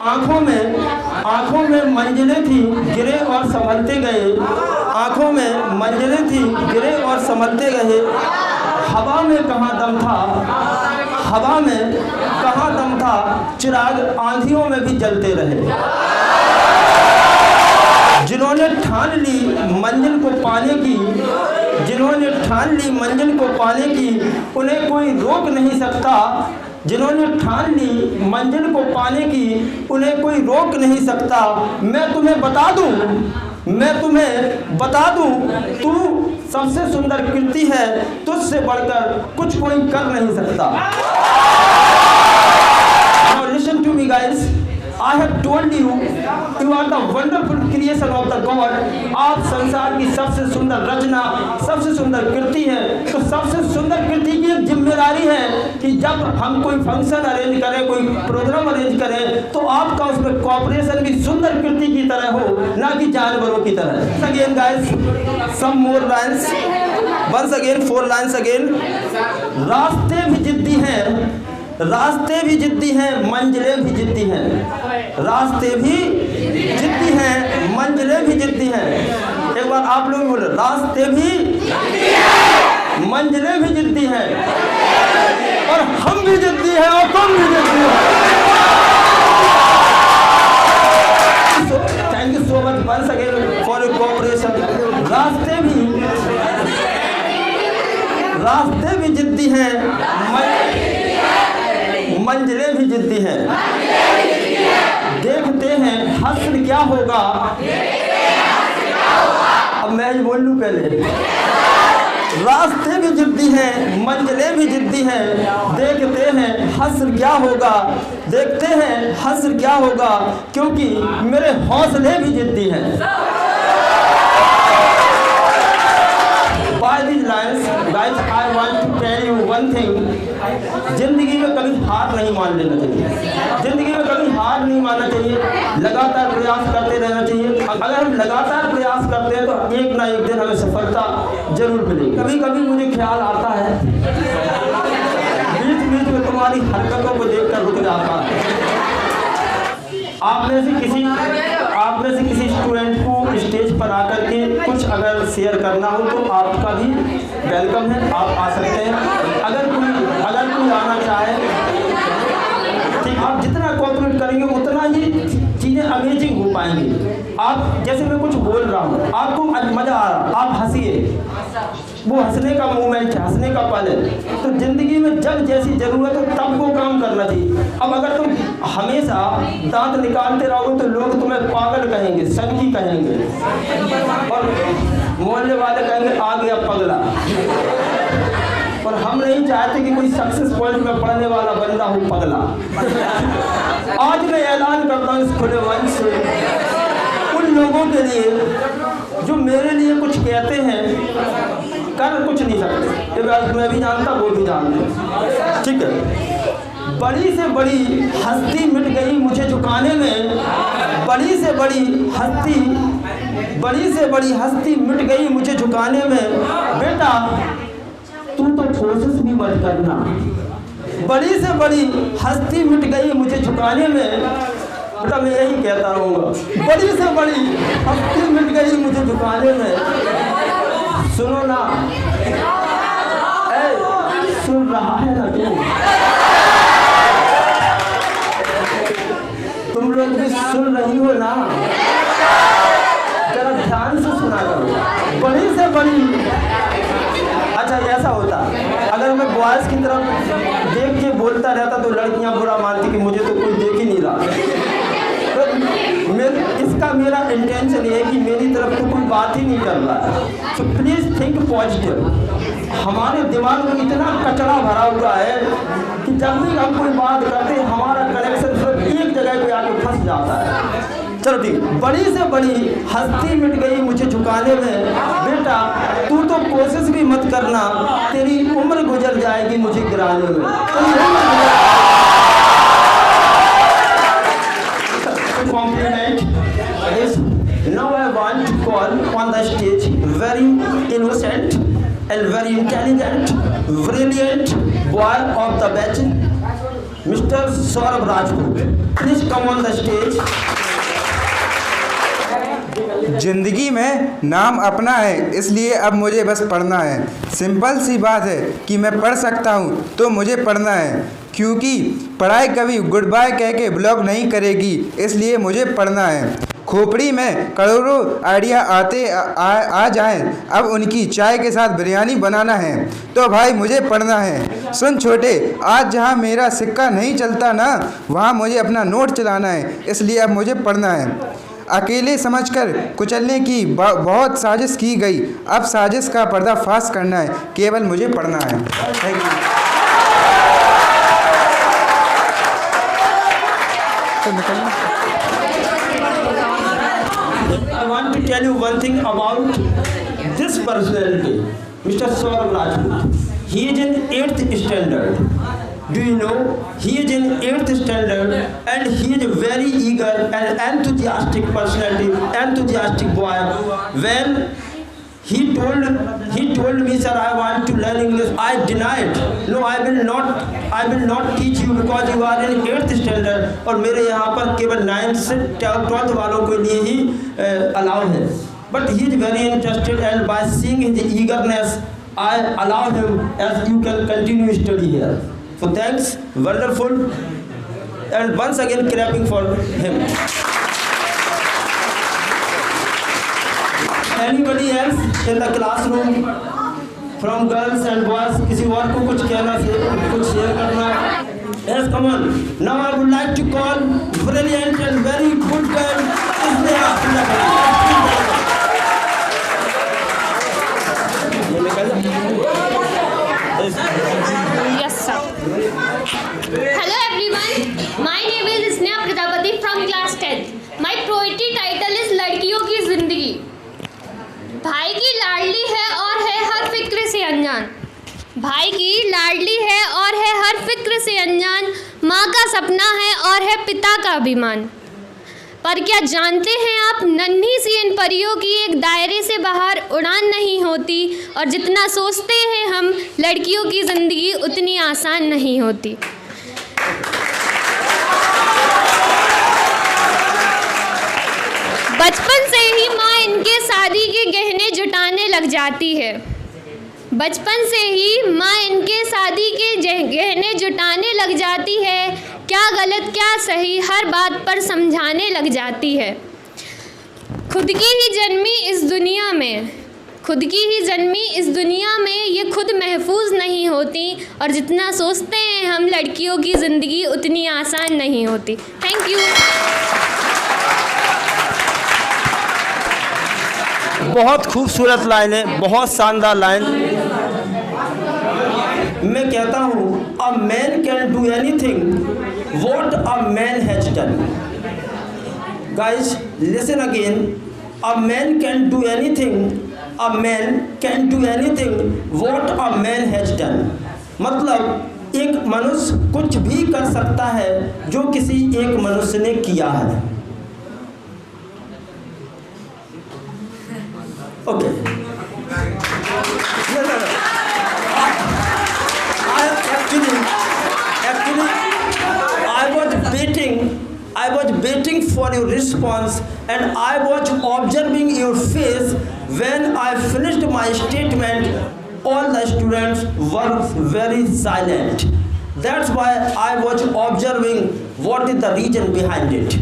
आंखों में मंजिलें थी गिरे और संभलते गए, आंखों में मंजिलें थी गिरे और संभलते गए। हवा में कहाँ दम था, हवा में कहाँ दम था, चिराग आंधियों में भी जलते रहे। जिन्होंने ठान ली मंजिल को पाने की, जिन्होंने ठान ली मंजिल को पाने की, उन्हें कोई रोक नहीं सकता। जिन्होंने ठान ली मंजिल को पाने की, उन्हें कोई रोक नहीं सकता। मैं तुम्हें बता दूं, मैं तुम्हें बता दूं, तू सबसे सुंदर कृति है, तुझसे बढ़कर कुछ कोई कर नहीं सकता। Now listen to me guys, I have told you, you are the wonderful creation of the God. आप संसार की सबसे सुंदर रचना, सबसे सुंदर कृति है। तो सबसे सुंदर कृति की एक जिम्मेदारी है कि जब हम कोई फंक्शन अरेंज करें, कोई प्रोग्राम अरेंज करें, तो आपका उसमें कॉपरेशन भी सुंदर कृति की तरह हो, ना कि जानवरों की तरह। Again guys, some more lines. Once again, 4 lines again. रास्ते भी जिद्दी हैं, रास्ते भी जिद्दी हैं, मंजिलें भी जिद्दी हैं। रास्ते भी जिद्दी हैं, मंजिलें भी जिद्दी हैं। एक बार आप लोग बोले, रास्ते भी मंजिलें भी जिद्दी हैं, और हम भी जिद्दी हैं और तुम भी जिद्दी हो। Thank you so much once again for your cooperation. रास्ते भी जिद्दी हैं, मंजिलें भी जिद्दी हैं। देखते हैं हश्र क्या होगा। अब मैं ही बोल लूं पहले। रास्ते भी जिद्दी हैं, मंजिलें भी जिद्दी हैं। देखते हैं हश्र क्या होगा, देखते हैं हश्र क्या होगा, क्योंकि मेरे हौसले भी जिद्दी हैं। By these lines, guys, I want to tell you one thing. जिंदगी में कभी हार नहीं मान लेना चाहिए, जिंदगी में कभी हार नहीं मानना चाहिए, लगातार प्रयास करते रहना चाहिए। अगर हम लगातार प्रयास करते हैं तो एक ना एक दिन हमें सफलता जरूर मिलेगी। कभी कभी मुझे ख्याल आता है, बीच बीच में तुम्हारी हरकतों को देखकर रुक जाता है। आप में से किसी स्टूडेंट को स्टेज पर आकर के कुछ अगर शेयर करना हो तो आपका भी वेलकम है, आप आ सकते हैं। अगर कोई आना चाहे, ठीक, आप जितना कोऑपरेट करेंगे उतना ही चीज़ें अमेजिंग हो पाएंगी। आप जैसे मैं कुछ बोल रहा हूँ, आपको मज़ा आ रहा, आप हंसिए, वो हंसने का मोमेंट है, हंसने का पल है। तो ज़िंदगी में जब जैसी ज़रूरत हो तब वो काम करना चाहिए। अब अगर तुम हमेशा दांत निकालते रहोगे तो लोग तुम्हें पागल कहेंगे, संगी कहेंगे, और मोहल्ले वाले कहेंगे आ गया पगला। और हम नहीं चाहते कि कोई सक्सेस पॉइंट में पढ़ने वाला बंदा हो पगला। आज मैं ऐलान करता हूँ इस खुले मंच से उन लोगों के लिए जो मेरे लिए कुछ कहते हैं, कर कुछ नहीं सकते। ये बात मैं भी जानता, वो भी जानते, ठीक है। बड़ी से बड़ी हस्ती मिट गई मुझे झुकाने में, बड़ी से बड़ी हस्ती मिट गई मुझे झुकाने में। बेटा तू तो कोशिश भी मत करना, बड़ी से बड़ी हस्ती मिट गई मुझे झुकाने में। बेटा मैं यही कहता रहूँगा, बड़ी से बड़ी हस्ती मिट गई मुझे झुकाने में। सुनो ना, सुन रहा है ना तुम लोग भी सुन रही हो ना, जरा ध्यान से सुना करो। बड़ी से बड़ी, अच्छा ऐसा होता अगर मैं बॉयज़ की तरफ देख के बोलता रहता तो लड़कियां बुरा मानती कि मुझे तो कोई देख ही नहीं रहा। तो इसका मेरा इंटेंशन ये है कि मेरी तरफ तो कोई बात ही नहीं कर रहा है। तो प्लीज़ थिंक पॉजिटिव। हमारे दिमाग में इतना कचरा भरा हुआ है कि जब भी हम कोई बात करते हैं हमारा कनेक्शन सिर्फ एक जगह पे आके फंस जाता है। चलो ठीक, बड़ी से बड़ी हस्ती मिट गई मुझे झुकाने में। बेटा तू तो कोशिश भी मत करना, तेरी उम्र गुजर जाएगी मुझे गिराने में। Compliment is now I want to call on the stage very innocent and very intelligent, brilliant boy of the batch. Mr. Saurabh Rajput. Please come on the stage. जिंदगी में नाम अपना है, इसलिए अब मुझे बस पढ़ना है। सिंपल सी बात है कि मैं पढ़ सकता हूँ तो मुझे पढ़ना है, क्योंकि पढ़ाई कभी गुड बाय कह के ब्लॉक नहीं करेगी, इसलिए मुझे पढ़ना है। खोपड़ी में करोड़ों आइडिया आ जाएं, अब उनकी चाय के साथ बिरयानी बनाना है तो भाई मुझे पढ़ना है। सुन छोटे, आज जहाँ मेरा सिक्का नहीं चलता ना, वहाँ मुझे अपना नोट चलाना है, इसलिए अब मुझे पढ़ना है। अकेले समझकर कुचलने की बहुत साजिश की गई, अब साजिश का पर्दाफाश करना है, केवल मुझे पढ़ना है। Thank you. I want to tell you one thing about this personality, Mr. Saurabh Rajput. He is in 8th standard. Do you know? He is in 8th standard and he is a very eager and enthusiastic personality, enthusiastic boy. When he told me, sir, I want to learn English, I denied. No, I will not teach you because you are in 8th standard और मेरे यहाँ पर केवल 9th से 12th वालों के लिए ही allow है. But he is very interested and by seeing his eagerness, I allow him as you can continue study here. So thanks, wonderful, and once again clapping for him. Anybody else in the classroom from girls and boys? किसी और को कुछ कहना कुछ share करना? Yes, come on. Now I would like to call brilliant and very good girl Isneha Abdullah. Yes, sir. Hello everyone. My name is Isneha Prajapati from class 10th. My poetry title is लड़कियों की जिंदगी। भाई की लाडली है और है हर फिक्र से अनजान। भाई की लाडली है और है हर फिक्र से अनजान। माँ का सपना है और है पिता का अभिमान। पर क्या जानते हैं आप, नन्ही सी इन परियों की एक दायरे से बाहर उड़ान नहीं होती, और जितना सोचते हैं हम लड़कियों की ज़िंदगी उतनी आसान नहीं होती। बचपन से ही माँ इनके शादी के गहने जुटाने लग जाती है। बचपन से ही माँ इनके शादी के गहने जुटाने लग जाती है। क्या गलत क्या सही हर बात पर समझाने लग जाती है। खुद की ही जन्मी इस दुनिया में ये खुद महफूज नहीं होती, और जितना सोचते हैं हम लड़कियों की ज़िंदगी उतनी आसान नहीं होती। Thank you. बहुत खूबसूरत लाइन है, बहुत शानदार लाइन। मैं कहता हूँ, a man can do anything what a man has done. Guys listen again, a man can do anything what a man has done. मतलब एक मनुष्य कुछ भी कर सकता है जो किसी एक मनुष्य ने किया है। Okay. No. I was waiting for your response, and I was observing your face. When I finished my statement, all the students were very silent. That's why I was observing what is the reason behind it.